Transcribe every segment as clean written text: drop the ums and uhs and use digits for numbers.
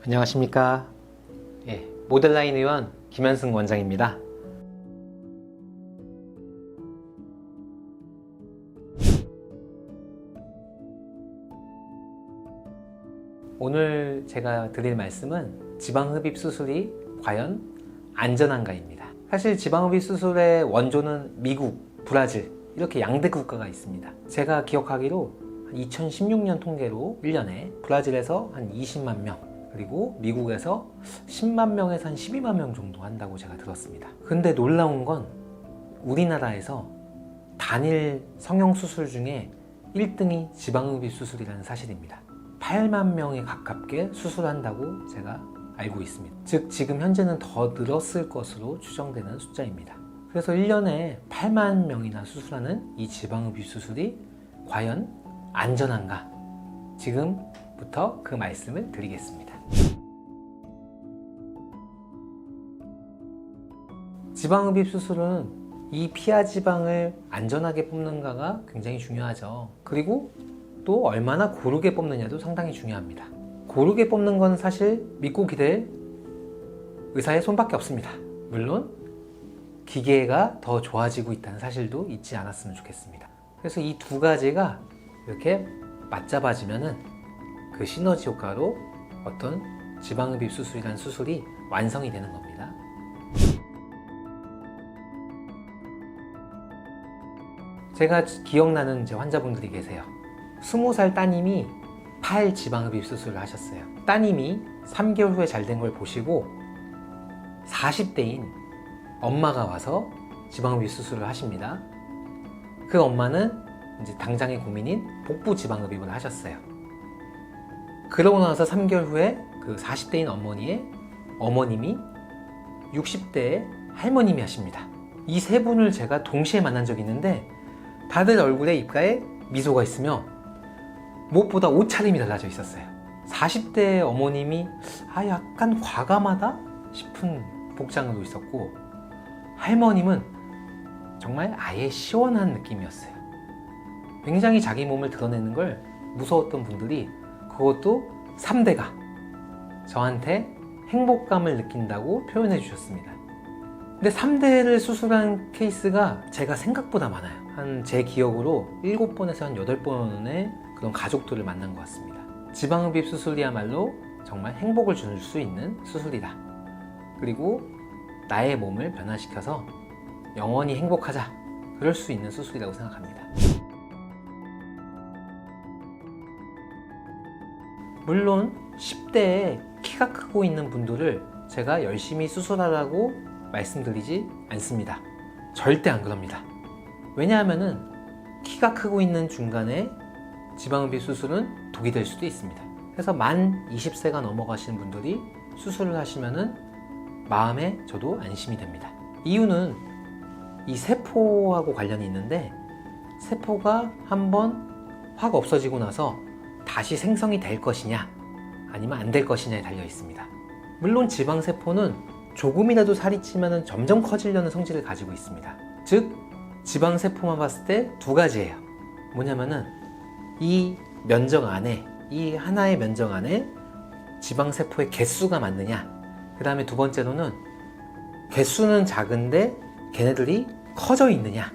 안녕하십니까. 모델라인 의원 김현승 원장입니다. 오늘 제가 드릴 말씀은 지방흡입 수술이 과연 안전한가입니다. 사실 지방흡입 수술의 원조는 미국, 브라질 이렇게 양대 국가가 있습니다. 제가 기억하기로 2016년 통계로 1년에 브라질에서 한 20만 명, 그리고 미국에서 10만 명에서 한 12만 명 정도 한다고 제가 들었습니다. 근데 놀라운 건 우리나라에서 단일 성형수술 중에 1등이 지방흡입 수술이라는 사실입니다. 8만 명에 가깝게 수술한다고 제가 알고 있습니다. 즉 지금 현재는 더 늘었을 것으로 추정되는 숫자입니다. 그래서 1년에 8만 명이나 수술하는 이 지방흡입 수술이 과연 안전한가? 지금부터 그 말씀을 드리겠습니다. 지방흡입 수술은 이 피하 지방을 안전하게 뽑는가가 굉장히 중요하죠. 그리고 또 얼마나 고르게 뽑느냐도 상당히 중요합니다. 고르게 뽑는 건 사실 믿고 기댈 의사의 손밖에 없습니다. 물론 기계가 더 좋아지고 있다는 사실도 잊지 않았으면 좋겠습니다. 그래서 이 두 가지가 이렇게 맞잡아지면은 그 시너지 효과로 어떤 지방흡입 수술이라는 수술이 완성이 되는 겁니다. 제가 기억나는 이제 환자분들이 계세요. 20살 따님이 팔 지방흡입 수술을 하셨어요. 따님이 3개월 후에 잘 된 걸 보시고 40대인 엄마가 와서 지방흡입 수술을 하십니다. 그 엄마는 이제 당장의 고민인 복부 지방흡입을 하셨어요. 그러고 나서 3개월 후에 그 40대인 어머니의 어머님이 60대의 할머님이 하십니다. 이 세 분을 제가 동시에 만난 적이 있는데 다들 얼굴에 입가에 미소가 있으며 무엇보다 옷차림이 달라져 있었어요. 40대 어머님이 약간 과감하다 싶은 복장으로 있었고, 할머님은 정말 아예 시원한 느낌이었어요. 굉장히 자기 몸을 드러내는 걸 무서웠던 분들이 그것도 3대가 저한테 행복감을 느낀다고 표현해 주셨습니다. 근데 3대를 수술한 케이스가 제가 생각보다 많아요. 제 기억으로 7번에서 한 8번의 그런 가족들을 만난 것 같습니다. 지방흡입 수술이야말로 정말 행복을 줄 수 있는 수술이다. 그리고 나의 몸을 변화시켜서 영원히 행복하자, 그럴 수 있는 수술이라고 생각합니다. 물론 10대에 키가 크고 있는 분들을 제가 열심히 수술하라고 말씀드리지 않습니다. 절대 안 그럽니다. 왜냐하면은 키가 크고 있는 중간에 지방흡입 수술은 독이 될 수도 있습니다. 그래서 만 20세가 넘어가시는 분들이 수술을 하시면은 마음에 저도 안심이 됩니다. 이유는 이 세포하고 관련이 있는데, 세포가 한번 확 없어지고 나서 다시 생성이 될 것이냐 아니면 안 될 것이냐에 달려 있습니다. 물론 지방세포는 조금이라도 살이 찌면 점점 커지려는 성질을 가지고 있습니다. 즉 지방세포만 봤을 때 두 가지예요. 뭐냐면은 이 면적 안에, 이 하나의 면적 안에 지방세포의 개수가 맞느냐, 그 다음에 두 번째로는 개수는 작은데 걔네들이 커져 있느냐,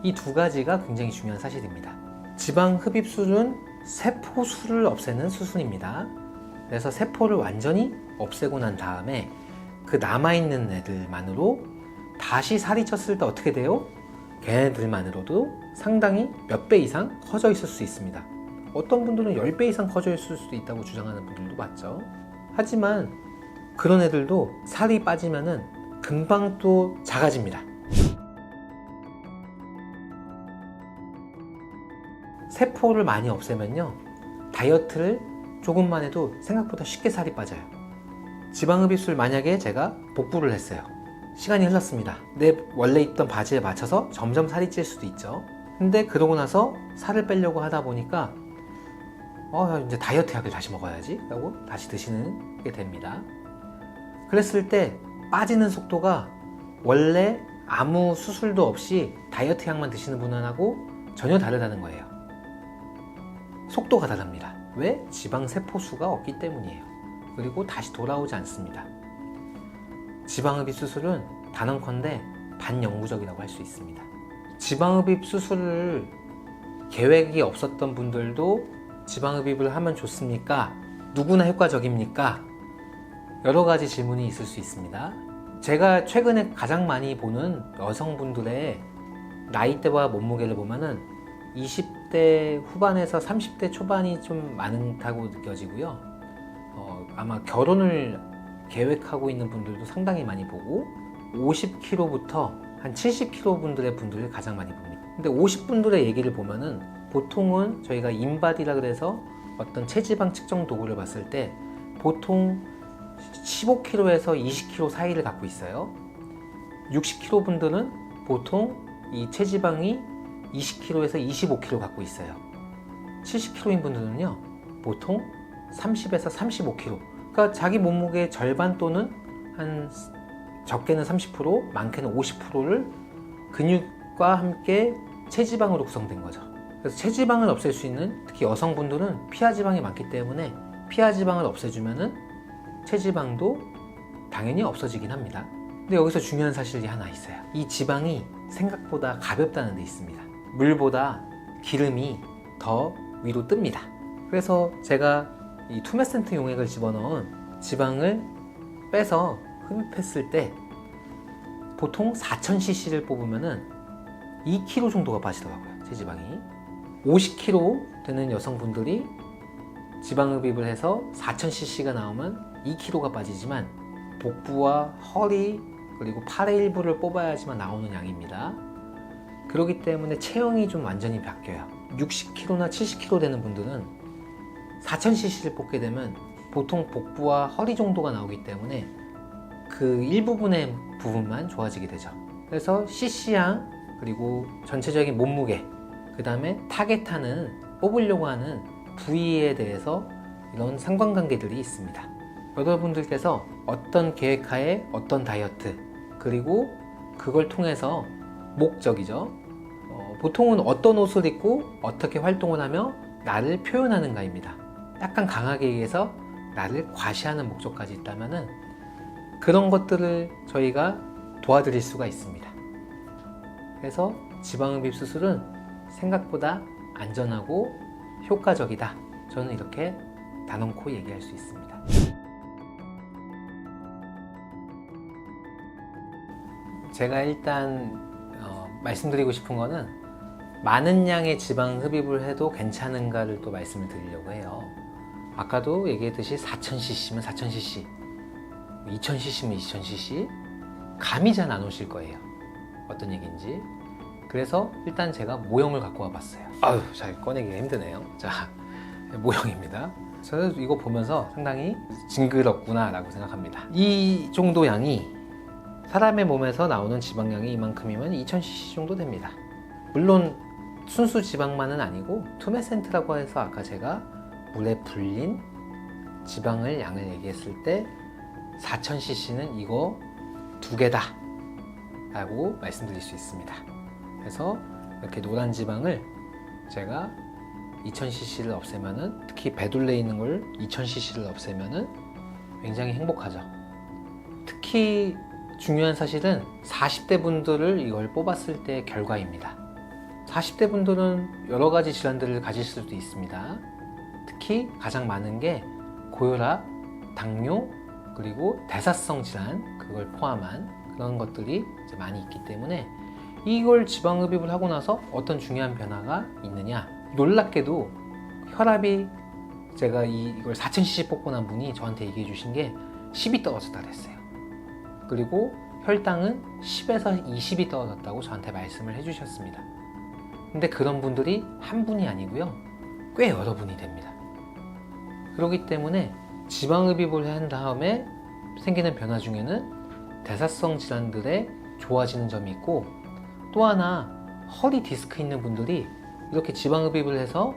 이 두 가지가 굉장히 중요한 사실입니다. 지방흡입술은 세포수를 없애는 수술입니다. 그래서 세포를 완전히 없애고 난 다음에 그 남아있는 애들만으로 다시 살이 쪘을 때 어떻게 돼요? 걔네들만으로도 상당히 몇 배 이상 커져 있을 수 있습니다. 어떤 분들은 10배 이상 커져 있을 수도 있다고 주장하는 분들도 봤죠. 하지만 그런 애들도 살이 빠지면은 금방 또 작아집니다. 세포를 많이 없애면요, 다이어트를 조금만 해도 생각보다 쉽게 살이 빠져요. 지방흡입술 만약에 제가 복부를 했어요. 시간이 흘렀습니다. 내 원래 입던 바지에 맞춰서 점점 살이 찔 수도 있죠. 근데 그러고 나서 살을 빼려고 하다 보니까 이제 다이어트 약을 다시 먹어야지 라고 다시 드시는 게 됩니다. 그랬을 때 빠지는 속도가 원래 아무 수술도 없이 다이어트 약만 드시는 분하고 전혀 다르다는 거예요. 속도가 다릅니다. 왜? 지방세포수가 없기 때문이에요. 그리고 다시 돌아오지 않습니다. 지방흡입 수술은 단언컨대 반영구적이라고 할 수 있습니다. 지방흡입 수술을 계획이 없었던 분들도 지방흡입을 하면 좋습니까? 누구나 효과적입니까? 여러 가지 질문이 있을 수 있습니다. 제가 최근에 가장 많이 보는 여성분들의 나이대와 몸무게를 보면은 20대 후반에서 30대 초반이 좀 많다고 느껴지고요. 아마 결혼을 계획하고 있는 분들도 상당히 많이 보고 50kg부터 한 70kg 분들을 가장 많이 봅니다. 근데 50분들의 얘기를 보면은 보통은 저희가 인바디라 그래서 어떤 체지방 측정 도구를 봤을 때 보통 15kg에서 20kg 사이를 갖고 있어요. 60kg 분들은 보통 이 체지방이 20kg에서 25kg 갖고 있어요. 70kg인 분들은요 보통 30에서 35kg, 그러니까 자기 몸무게의 절반 또는 한 적게는 30%, 많게는 50%를 근육과 함께 체지방으로 구성된 거죠. 그래서 체지방을 없앨 수 있는, 특히 여성분들은 피하지방이 많기 때문에 피하지방을 없애주면은 체지방도 당연히 없어지긴 합니다. 근데 여기서 중요한 사실이 하나 있어요. 이 지방이 생각보다 가볍다는 데 있습니다. 물보다 기름이 더 위로 뜹니다. 그래서 제가 이 투메센트 용액을 집어넣은 지방을 빼서 흡입했을 때 보통 4000cc를 뽑으면은 2kg 정도가 빠지더라고요, 체지방이. 50kg 되는 여성분들이 지방흡입을 해서 4000cc가 나오면 2kg가 빠지지만 복부와 허리 그리고 팔의 일부를 뽑아야지만 나오는 양입니다. 그렇기 때문에 체형이 좀 완전히 바뀌어요. 60kg나 70kg 되는 분들은 4000cc를 뽑게 되면 보통 복부와 허리 정도가 나오기 때문에 그 일부분의 부분만 좋아지게 되죠. 그래서 cc양 그리고 전체적인 몸무게, 그 다음에 타겟하는 뽑으려고 하는 부위에 대해서 이런 상관관계들이 있습니다. 여러분들께서 어떤 계획하에 어떤 다이어트, 그리고 그걸 통해서 목적이죠. 보통은 어떤 옷을 입고 어떻게 활동을 하며 나를 표현하는가입니다. 약간 강하게 얘기해서 나를 과시하는 목적까지 있다면은 그런 것들을 저희가 도와드릴 수가 있습니다. 그래서 지방흡입 수술은 생각보다 안전하고 효과적이다. 저는 이렇게 단언코 얘기할 수 있습니다. 제가 일단 말씀드리고 싶은 거는 많은 양의 지방 흡입을 해도 괜찮은가를 또 말씀을 드리려고 해요. 아까도 얘기했듯이 4000cc면 4000cc, 2000cc면 2000cc 감이 잘 안 오실 거예요. 어떤 얘기인지. 그래서 일단 제가 모형을 갖고 와봤어요. 아유, 잘 꺼내기가 힘드네요. 자, 모형입니다. 저는 이거 보면서 상당히 징그럽구나 라고 생각합니다. 이 정도 양이 사람의 몸에서 나오는 지방량이 이만큼이면 2000cc 정도 됩니다. 물론 순수 지방만은 아니고 투메센트라고 해서 아까 제가 물에 불린 지방을 양을 얘기했을 때 4000cc는 이거 두 개다 라고 말씀드릴 수 있습니다. 그래서 이렇게 노란 지방을 제가 2000cc를 없애면은, 특히 배둘레 있는 걸 2000cc를 없애면은 굉장히 행복하죠. 특히 중요한 사실은 40대 분들을 이걸 뽑았을 때 결과입니다. 40대 분들은 여러 가지 질환들을 가질 수도 있습니다. 특히 가장 많은 게 고혈압, 당뇨, 그리고 대사성 질환, 그걸 포함한 그런 것들이 이제 많이 있기 때문에 이걸 지방흡입을 하고 나서 어떤 중요한 변화가 있느냐. 놀랍게도 혈압이, 제가 이걸 4000cc 뽑고 난 분이 저한테 얘기해 주신 게 10이 떨어졌다 그랬어요. 그리고 혈당은 10에서 20이 떨어졌다고 저한테 말씀을 해주셨습니다. 근데 그런 분들이 한 분이 아니고요, 꽤 여러 분이 됩니다. 그렇기 때문에 지방흡입을 한 다음에 생기는 변화 중에는 대사성 질환들에 좋아지는 점이 있고, 또 하나 허리 디스크 있는 분들이 이렇게 지방흡입을 해서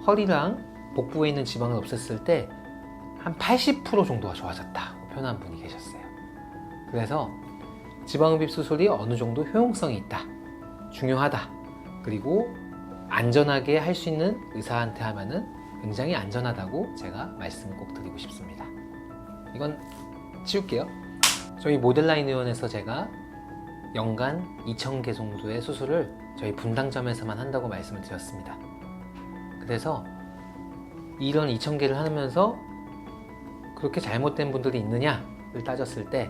허리랑 복부에 있는 지방을 없앴을 때 한 80% 정도가 좋아졌다고 표현한 분이 계셨어요. 그래서 지방흡입 수술이 어느 정도 효용성이 있다, 중요하다, 그리고 안전하게 할 수 있는 의사한테 하면은 굉장히 안전하다고 제가 말씀을 꼭 드리고 싶습니다. 이건 치울게요. 저희 모델라인 의원에서 제가 연간 2,000개 정도의 수술을 저희 분당점에서만 한다고 말씀을 드렸습니다. 그래서 이런 2,000개를 하면서 그렇게 잘못된 분들이 있느냐를 따졌을 때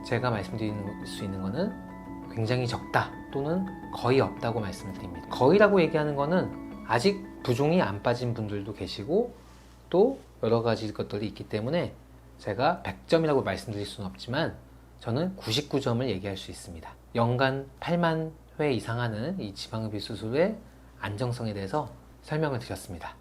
제가 말씀드릴 수 있는 거는 굉장히 적다 또는 거의 없다고 말씀을 드립니다. 거의라고 얘기하는 거는 아직 부종이 안 빠진 분들도 계시고 또 여러 가지 것들이 있기 때문에 제가 100점이라고 말씀드릴 수는 없지만 저는 99점을 얘기할 수 있습니다. 연간 8만 회 이상 하는 이 지방흡입 수술의 안정성에 대해서 설명을 드렸습니다.